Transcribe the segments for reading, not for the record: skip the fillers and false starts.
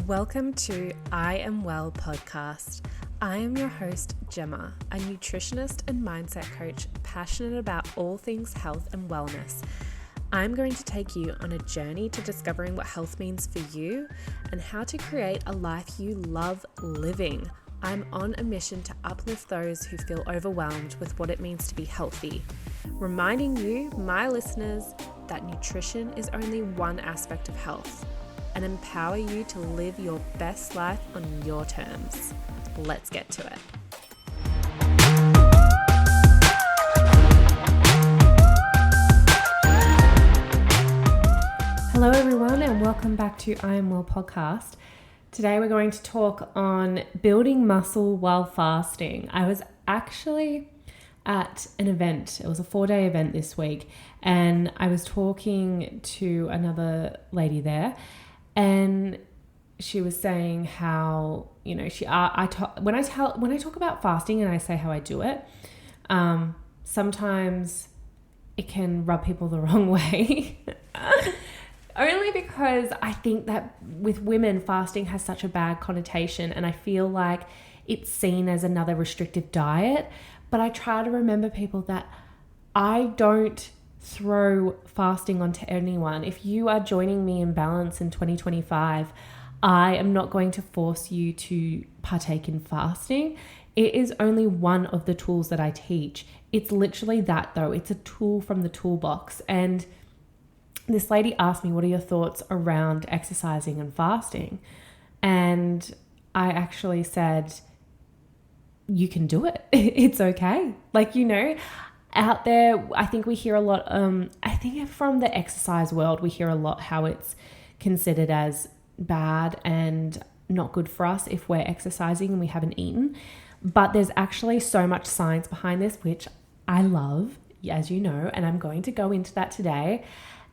Welcome to I Am Well podcast. I am your host, Gemma, a nutritionist and mindset coach passionate about all things health and wellness. I'm going to take you on a journey to discovering what health means for you and how to create a life you love living. I'm on a mission to uplift those who feel overwhelmed with what it means to be healthy, reminding you, my listeners, that nutrition is only one aspect of health, and empower you to live your best life on your terms. Let's get to it. Hello everyone, and welcome back to I Am Well podcast. Today we're going to talk on building muscle while fasting. I was actually at an event. It was a 4-day event this week, and I was talking to another lady there, and she was saying how, you know, when I talk about fasting and I say how I do it, sometimes it can rub people the wrong way. Only because I think that with women, fasting has such a bad connotation, and I feel like it's seen as another restrictive diet. But I try to remember people that I don't throw fasting onto anyone. If you are joining me in Balance in 2025, I am not going to force you to partake in fasting. It is only one of the tools that I teach. It's literally that though. It's a tool from the toolbox. And this lady asked me, what are your thoughts around exercising and fasting? And I actually said, you can do it. It's okay. Like, you know, out there, I think we hear a lot, I think from the exercise world, we hear a lot how it's considered as bad and not good for us if we're exercising and we haven't eaten. But there's actually so much science behind this, which I love, as you know, and I'm going to go into that today.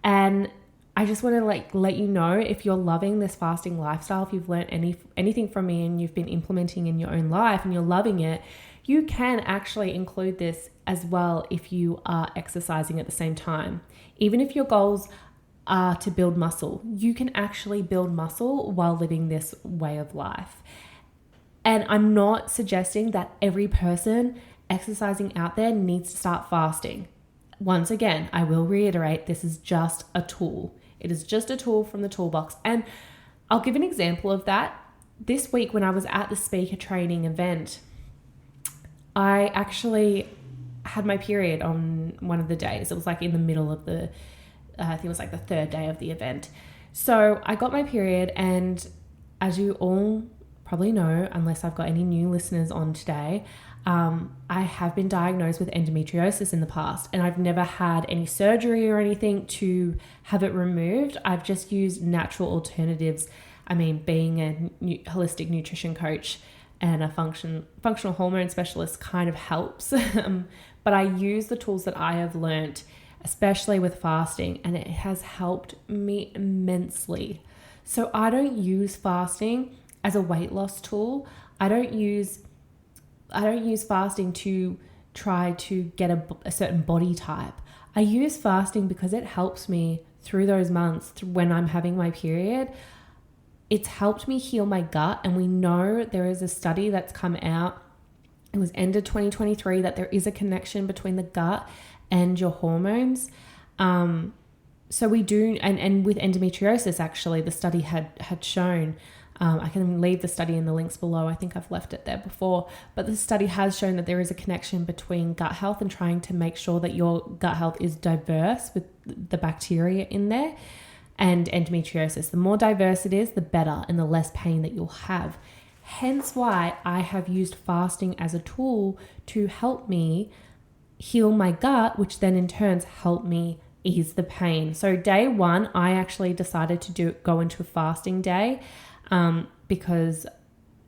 And I just want to let you know, if you're loving this fasting lifestyle, if you've learned anything from me and you've been implementing in your own life and you're loving it, you can actually include this as well if you are exercising at the same time. Even if your goals are to build muscle, you can actually build muscle while living this way of life. And I'm not suggesting that every person exercising out there needs to start fasting. Once again, I will reiterate, this is just a tool. It is just a tool from the toolbox. And I'll give an example of that. This week when I was at the speaker training event, I actually had my period on one of the days. It was like in the middle of I think it was like the third day of the event. So I got my period, and as you all probably know, unless I've got any new listeners on today, I have been diagnosed with endometriosis in the past, and I've never had any surgery or anything to have it removed. I've just used natural alternatives. I mean, being a holistic nutrition coach and a functional hormone specialist kind of helps. But I use the tools that I have learnt, especially with fasting, and it has helped me immensely. So I don't use fasting as a weight loss tool. I don't use fasting to try to get a certain body type. I use fasting because it helps me through those months when I'm having my period. It's helped me heal my gut, and we know there is a study that's come out. It was end of 2023 that there is a connection between the gut and your hormones. So we do, and with endometriosis, actually, the study had shown. I can leave the study in the links below. I think I've left it there before. But the study has shown that there is a connection between gut health and trying to make sure that your gut health is diverse with the bacteria in there, and endometriosis. The more diverse it is, the better, and the less pain that you'll have. Hence why I have used fasting as a tool to help me heal my gut, which then in turn help me ease the pain. So day one, I actually decided to go into a fasting day. Because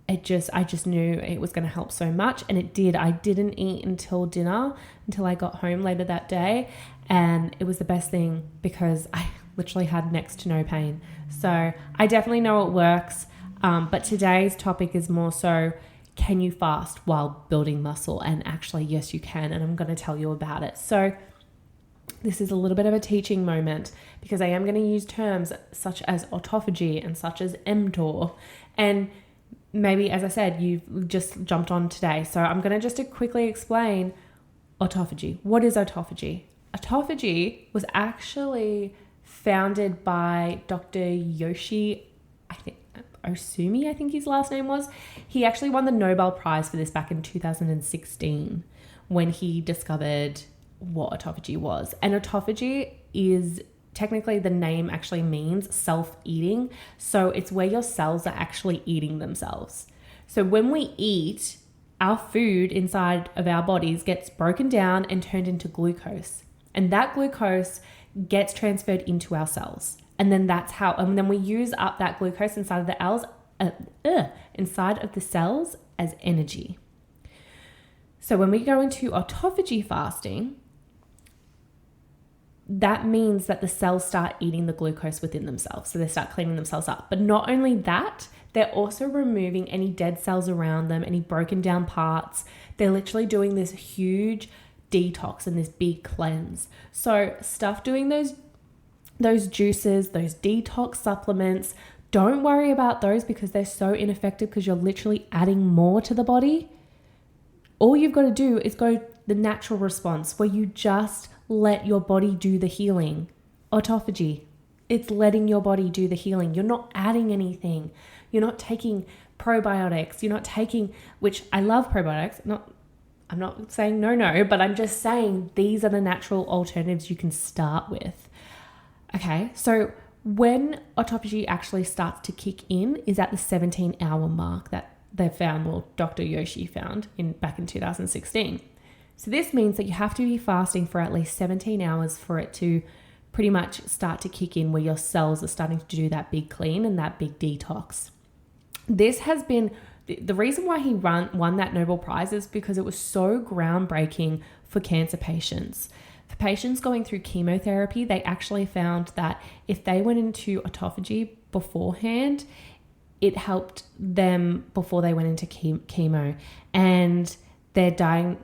I just knew it was going to help so much, and it did. I didn't eat until dinner, until I got home later that day, and it was the best thing because I literally had next to no pain. So I definitely know it works, but today's topic is more so, can you fast while building muscle? And actually, yes, you can, and I'm going to tell you about it. So this is a little bit of a teaching moment because I am going to use terms such as autophagy and such as mTOR. And maybe, as I said, you've just jumped on today. So I'm going to just quickly explain autophagy. What is autophagy? Autophagy was actually founded by Dr. Yoshi, Osumi, I think his last name was. He actually won the Nobel Prize for this back in 2016 when he discovered what autophagy was. And autophagy is technically, the name actually means self-eating. So it's where your cells are actually eating themselves. So when we eat, our food inside of our bodies gets broken down and turned into glucose. And that glucose gets transferred into our cells. And then and then we use up that glucose inside of the cells as energy. So when we go into autophagy fasting, that means that the cells start eating the glucose within themselves. So they start cleaning themselves up. But not only that, they're also removing any dead cells around them, any broken down parts. They're literally doing this huge detox and this big cleanse. So stuff doing those juices, those detox supplements, don't worry about those because they're so ineffective because you're literally adding more to the body. All you've got to do is go the natural response where you just let your body do the healing. Autophagy. It's letting your body do the healing. You're not adding anything. You're not taking probiotics. You're not taking, which I love probiotics. I'm not saying no, but I'm just saying these are the natural alternatives you can start with. Okay, so when autophagy actually starts to kick in is at the 17-hour mark that they found, well, Dr. Yoshi found back in 2016. So this means that you have to be fasting for at least 17 hours for it to pretty much start to kick in where your cells are starting to do that big clean and that big detox. This has been the reason why he won that Nobel Prize is because it was so groundbreaking for cancer patients. For patients going through chemotherapy, they actually found that if they went into autophagy beforehand, it helped them before they went into chemo. And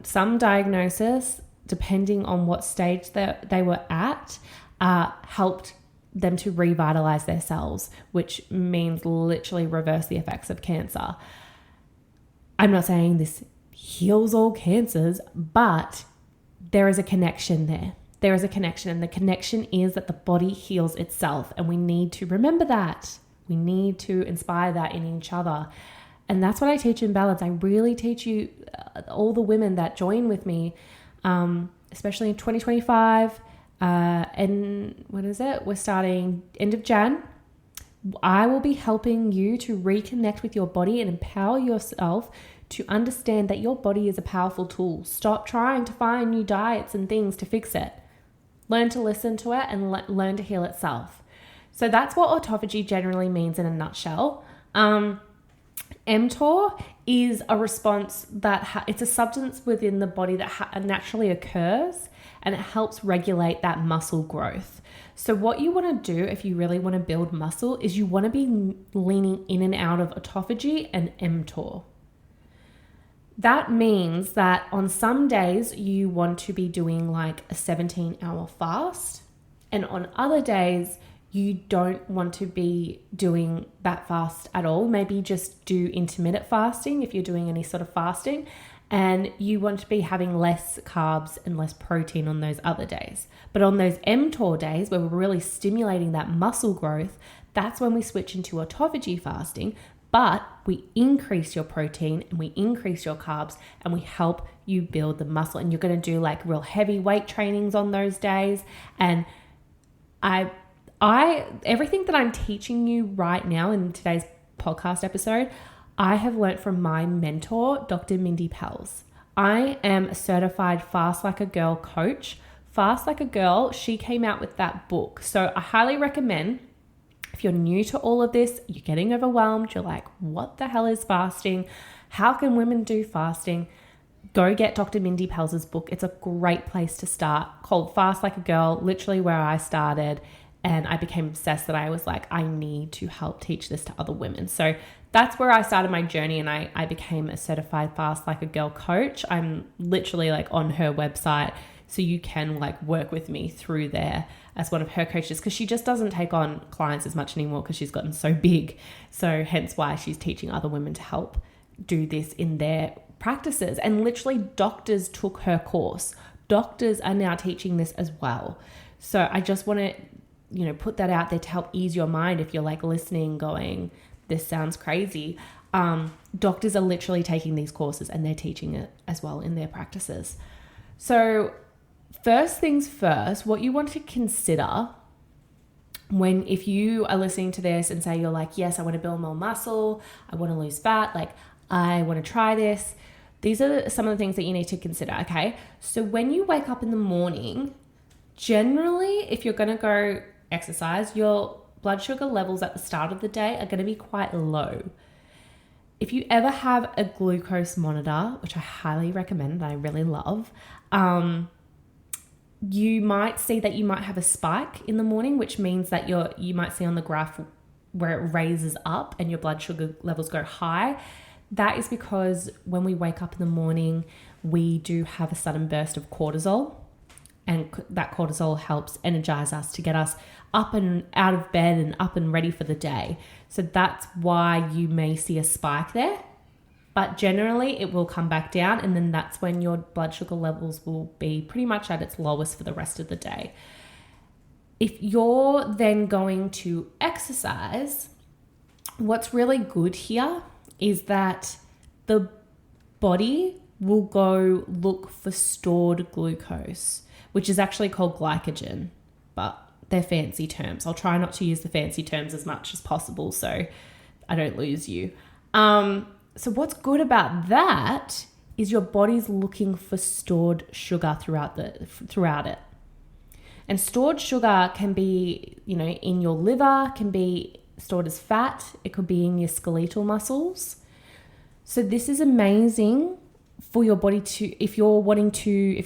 some diagnosis, depending on what stage that they were at, helped them to revitalize their cells, which means literally reverse the effects of cancer. I'm not saying this heals all cancers, but there is a connection there. There is a connection, and the connection is that the body heals itself, and we need to remember that. We need to inspire that in each other. And that's what I teach in Balance. I really teach you, all the women that join with me, especially in 2025, and what is it? We're starting end of Jan. I will be helping you to reconnect with your body and empower yourself to understand that your body is a powerful tool. Stop trying to find new diets and things to fix it. Learn to listen to it and learn to heal itself. So that's what autophagy generally means in a nutshell. mTOR is a response that it's a substance within the body that naturally occurs, and it helps regulate that muscle growth. So what you want to do if you really want to build muscle is you want to be leaning in and out of autophagy and mTOR. That means that on some days you want to be doing like a 17-hour fast, and on other days you don't want to be doing that fast at all. Maybe just do intermittent fasting if you're doing any sort of fasting, and you want to be having less carbs and less protein on those other days. But on those mTOR days where we're really stimulating that muscle growth, that's when we switch into autophagy fasting, but we increase your protein and we increase your carbs and we help you build the muscle. And you're going to do like real heavy weight trainings on those days. And everything that I'm teaching you right now in today's podcast episode, I have learned from my mentor, Dr. Mindy Pelz. I am a certified Fast Like a Girl coach. Fast Like a Girl, she came out with that book. So I highly recommend, if you're new to all of this, you're getting overwhelmed, you're like, what the hell is fasting? How can women do fasting? Go get Dr. Mindy Pelz's book. It's a great place to start, called Fast Like a Girl, literally where I started. And I became obsessed that I was like, I need to help teach this to other women. So that's where I started my journey, and I became a certified Fast Like a Girl coach. I'm literally like on her website so you can like work with me through there as one of her coaches, because she just doesn't take on clients as much anymore because she's gotten so big. So hence why she's teaching other women to help do this in their practices. And literally doctors took her course. Doctors are now teaching this as well. So I just want to, put that out there to help ease your mind if you're like listening going, this sounds crazy. Doctors are literally taking these courses and they're teaching it as well in their practices. So first things first, what you want to consider if you are listening to this and say you're like, yes, I want to build more muscle, I want to lose fat, like I want to try this. These are some of the things that you need to consider, okay? So when you wake up in the morning, generally, if you're going to go exercise, your blood sugar levels at the start of the day are going to be quite low. If you ever have a glucose monitor, which I highly recommend, I really love, you might see that you might have a spike in the morning, which means that you might see on the graph where it raises up and your blood sugar levels go high. That is because when we wake up in the morning, we do have a sudden burst of cortisol, and that cortisol helps energize us to get us up and out of bed and up and ready for the day. So that's why you may see a spike there, but generally it will come back down, and then that's when your blood sugar levels will be pretty much at its lowest for the rest of the day. If you're then going to exercise, what's really good here is that the body will go look for stored glucose, which is actually called glycogen, but they're fancy terms. I'll try not to use the fancy terms as much as possible so I don't lose you. So what's good about that is your body's looking for stored sugar throughout it. And stored sugar can be, in your liver, can be stored as fat. It could be in your skeletal muscles. So this is amazing for your body if your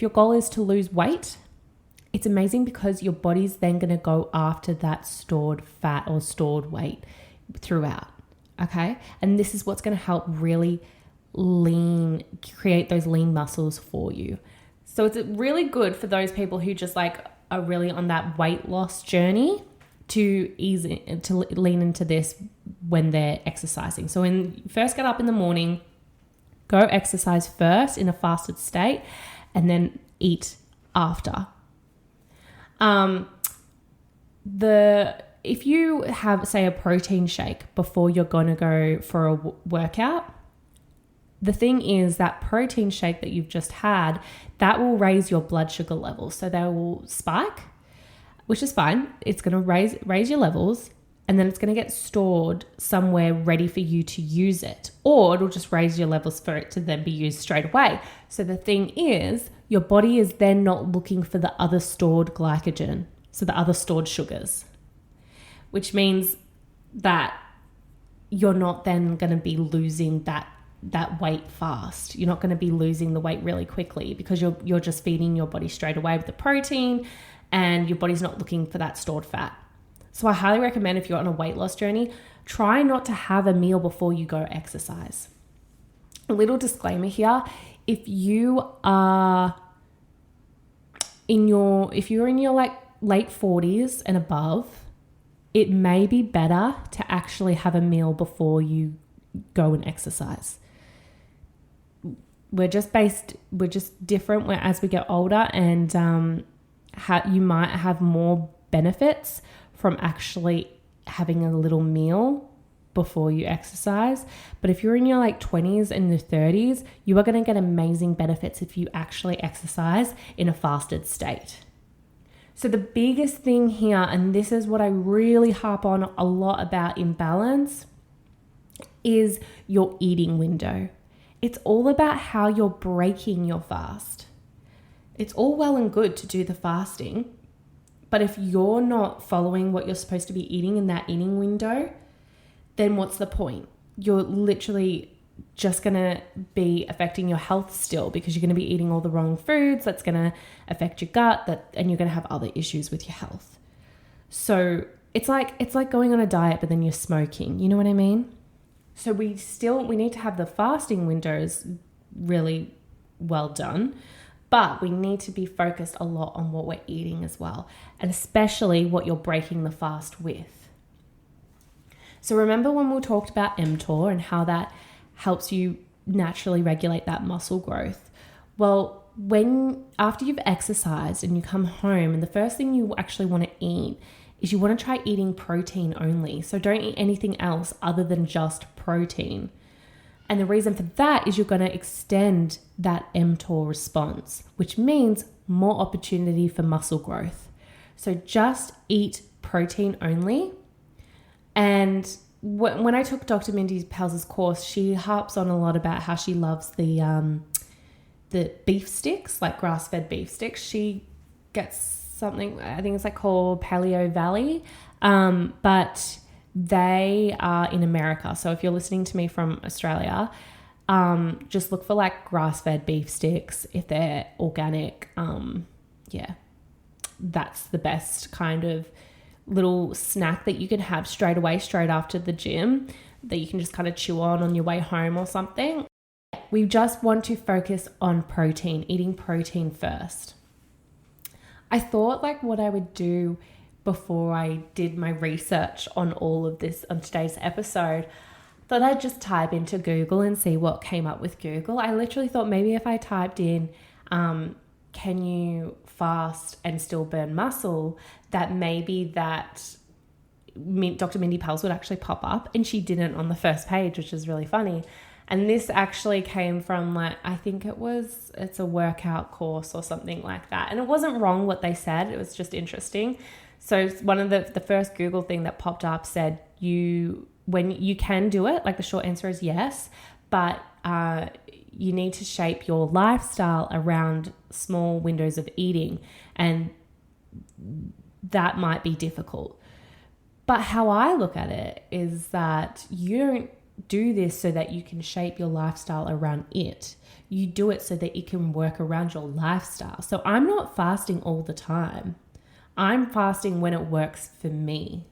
goal is to lose weight, it's amazing because your body's then going to go after that stored fat or stored weight throughout. Okay. And this is what's going to help really create those lean muscles for you. So it's really good for those people who just like are really on that weight loss journey to lean into this when they're exercising. So when you first get up in the morning, go exercise first in a fasted state and then eat after. If you have, say, a protein shake before you're going to go for a workout, the thing is that protein shake that you've just had, that will raise your blood sugar levels. So they will spike, which is fine. It's going to raise your levels, and then it's going to get stored somewhere ready for you to use it, or it'll just raise your levels for it to then be used straight away. So the thing is, your body is then not looking for the other stored glycogen, so the other stored sugars, which means that you're not then going to be losing that weight fast. You're not going to be losing the weight really quickly because you're just feeding your body straight away with the protein, and your body's not looking for that stored fat. So I highly recommend, if you're on a weight loss journey, try not to have a meal before you go exercise. A little disclaimer here, if you're in your like late 40s and above, it may be better to actually have a meal before you go and exercise. We're just different as we get older, and you might have more benefits from actually having a little meal before you exercise. But if you're in your like 20s and your 30s, you are going to get amazing benefits if you actually exercise in a fasted state. So the biggest thing here, and this is what I really harp on a lot about in balance, is your eating window. It's all about how you're breaking your fast. It's all well and good to do the fasting, but if you're not following what you're supposed to be eating in that eating window, then what's the point? You're literally just going to be affecting your health still, because you're going to be eating all the wrong foods. That's going to affect your gut, and you're going to have other issues with your health. So it's like going on a diet, but then you're smoking. You know what I mean? So we need to have the fasting windows really well done. But we need to be focused a lot on what we're eating as well, and especially what you're breaking the fast with. So remember when we talked about mTOR and how that helps you naturally regulate that muscle growth? Well, after you've exercised and you come home, and the first thing you actually want to eat is you want to try eating protein only. So don't eat anything else other than just protein. And the reason for that is you're going to extend that mTOR response, which means more opportunity for muscle growth. So just eat protein only. And when I took Dr. Mindy Pelz's course, she harps on a lot about how she loves the beef sticks, like grass-fed beef sticks. She gets something, I think it's like called Paleo Valley, but they are in America. So if you're listening to me from Australia, just look for like grass-fed beef sticks if they're organic. That's the best kind of little snack that you can have straight away, straight after the gym, that you can just kind of chew on your way home or something. We just want to focus on protein, eating protein first. I thought like what I would do before I did my research on all of this on today's episode, thought I'd just type into Google and see what came up with Google. I literally thought maybe if I typed in, can you fast and still burn muscle, that maybe that Dr. Mindy Pelz would actually pop up, and she didn't on the first page, which is really funny. And this actually came from like, I think it's a workout course or something like that. And it wasn't wrong what they said. It was just interesting. So one of the first Google thing that popped up said when you can do it, like the short answer is yes, but you need to shape your lifestyle around small windows of eating, and that might be difficult. But how I look at it is that you don't do this so that you can shape your lifestyle around it. You do it so that it can work around your lifestyle. So I'm not fasting all the time. I'm fasting when it works for me.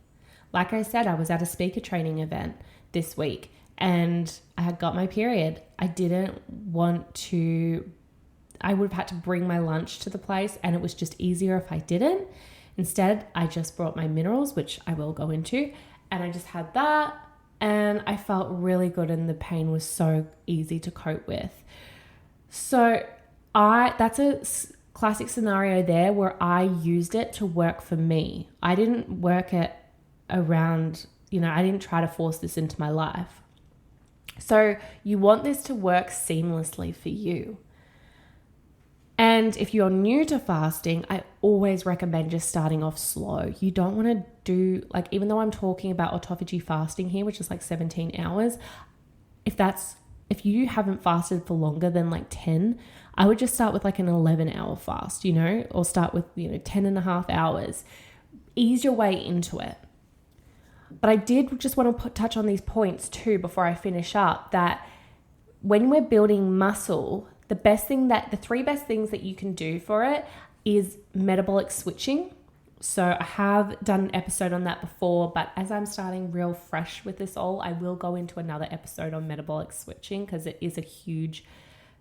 Like I said, I was at a speaker training event this week and I had got my period. I would have had to bring my lunch to the place, and it was just easier if I didn't. Instead, I just brought my minerals, which I will go into, and I just had that. And I felt really good, and the pain was so easy to cope with. So that's a classic scenario there where I used it to work for me. I didn't work it around, I didn't try to force this into my life. So you want this to work seamlessly for you. And if you're new to fasting, I always recommend just starting off slow. You don't want to do, like, even though I'm talking about autophagy fasting here, which is like 17 hours, if you haven't fasted for longer than like 10, I would just start with like an 11-hour fast, or start with, 10 and a half hours. Ease your way into it. But I did just want to touch on these points too before I finish up, that when we're building muscle, the three best things that you can do for it is metabolic switching. So I have done an episode on that before, but as I'm starting real fresh with this all, I will go into another episode on metabolic switching because it is a huge,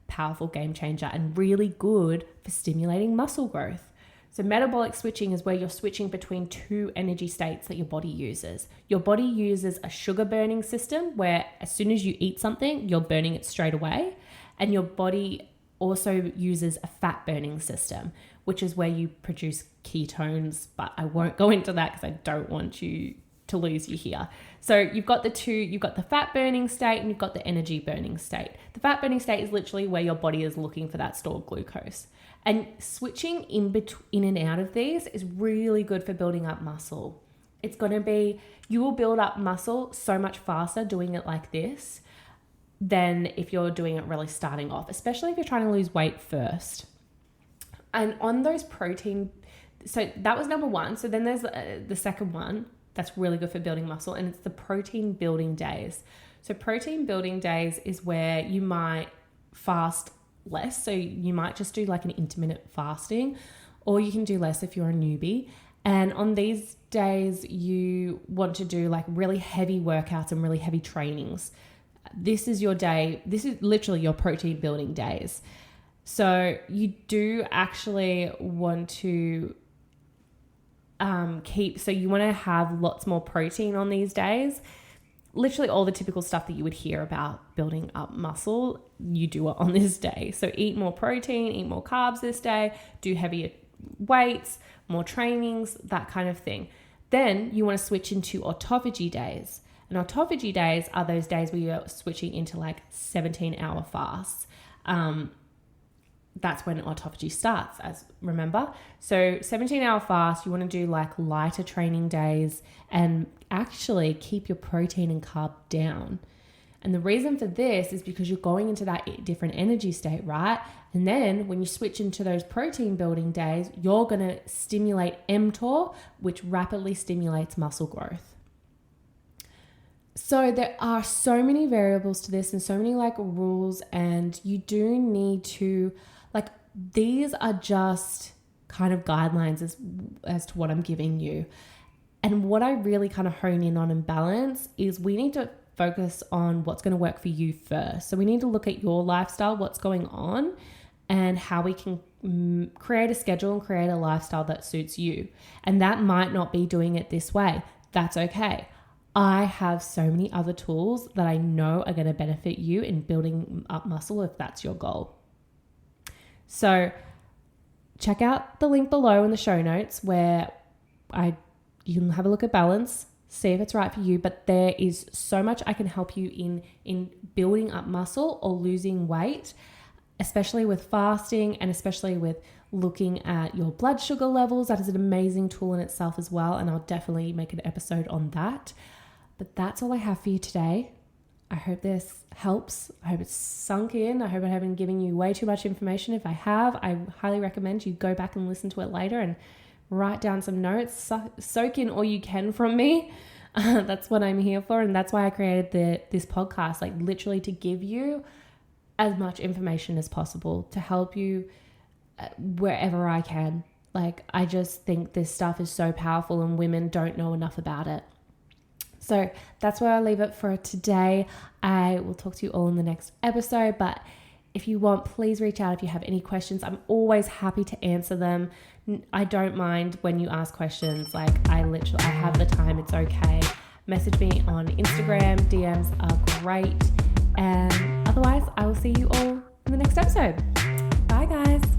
powerful game changer and really good for stimulating muscle growth. So metabolic switching is where you're switching between two energy states that your body uses. Your body uses a sugar burning system where as soon as you eat something, you're burning it straight away. And your body also uses a fat burning system, which is where you produce ketones, but I won't go into that because I don't want you to lose you here. So you've got the fat burning state and you've got the energy burning state. The fat burning state is literally where your body is looking for that stored glucose. And switching in and out of these is really good for building up muscle. You will build up muscle so much faster doing it like this than if you're doing it really starting off, especially if you're trying to lose weight first. And on those protein, so that was number one. So then there's the second one that's really good for building muscle, and it's the protein building days. So protein building days is where you might fast less. So you might just do like an intermittent fasting, or you can do less if you're a newbie. And on these days, you want to do like really heavy workouts and really heavy trainings. This is your day. This is literally your protein building days. So you do actually want to you want to have lots more protein on these days. Literally all the typical stuff that you would hear about building up muscle, you do it on this day. So eat more protein, eat more carbs this day, do heavier weights, more trainings, that kind of thing. Then you want to switch into autophagy days. And autophagy days are those days where you're switching into like 17-hour fasts. That's when autophagy starts, as remember. So 17-hour fast, you want to do like lighter training days and actually keep your protein and carb down. And the reason for this is because you're going into that different energy state, right? And then when you switch into those protein building days, you're going to stimulate mTOR, which rapidly stimulates muscle growth. So there are so many variables to this and so many like rules, and you do need to these are just kind of guidelines as to what I'm giving you. And what I really kind of hone in on and balance is we need to focus on what's going to work for you first. So we need to look at your lifestyle, what's going on, and how we can create a schedule and create a lifestyle that suits you. And that might not be doing it this way. That's okay. I have so many other tools that I know are going to benefit you in building up muscle if that's your goal. So check out the link below in the show notes where you can have a look at balance, see if it's right for you, but there is so much I can help you in building up muscle or losing weight, especially with fasting and especially with looking at your blood sugar levels. That is an amazing tool in itself as well, and I'll definitely make an episode on that. But that's all I have for you today. I hope this helps. I hope it's sunk in. I hope I haven't given you way too much information. If I have, I highly recommend you go back and listen to it later and write down some notes. Soak in all you can from me. That's what I'm here for. And that's why I created this podcast, like literally to give you as much information as possible to help you wherever I can. Like, I just think this stuff is so powerful and women don't know enough about it. So that's where I'll leave it for today. I will talk to you all in the next episode, but if you want, please reach out if you have any questions. I'm always happy to answer them. I don't mind when you ask questions. Like, I have the time. It's okay. Message me on Instagram. DMs are great. And otherwise, I will see you all in the next episode. Bye, guys.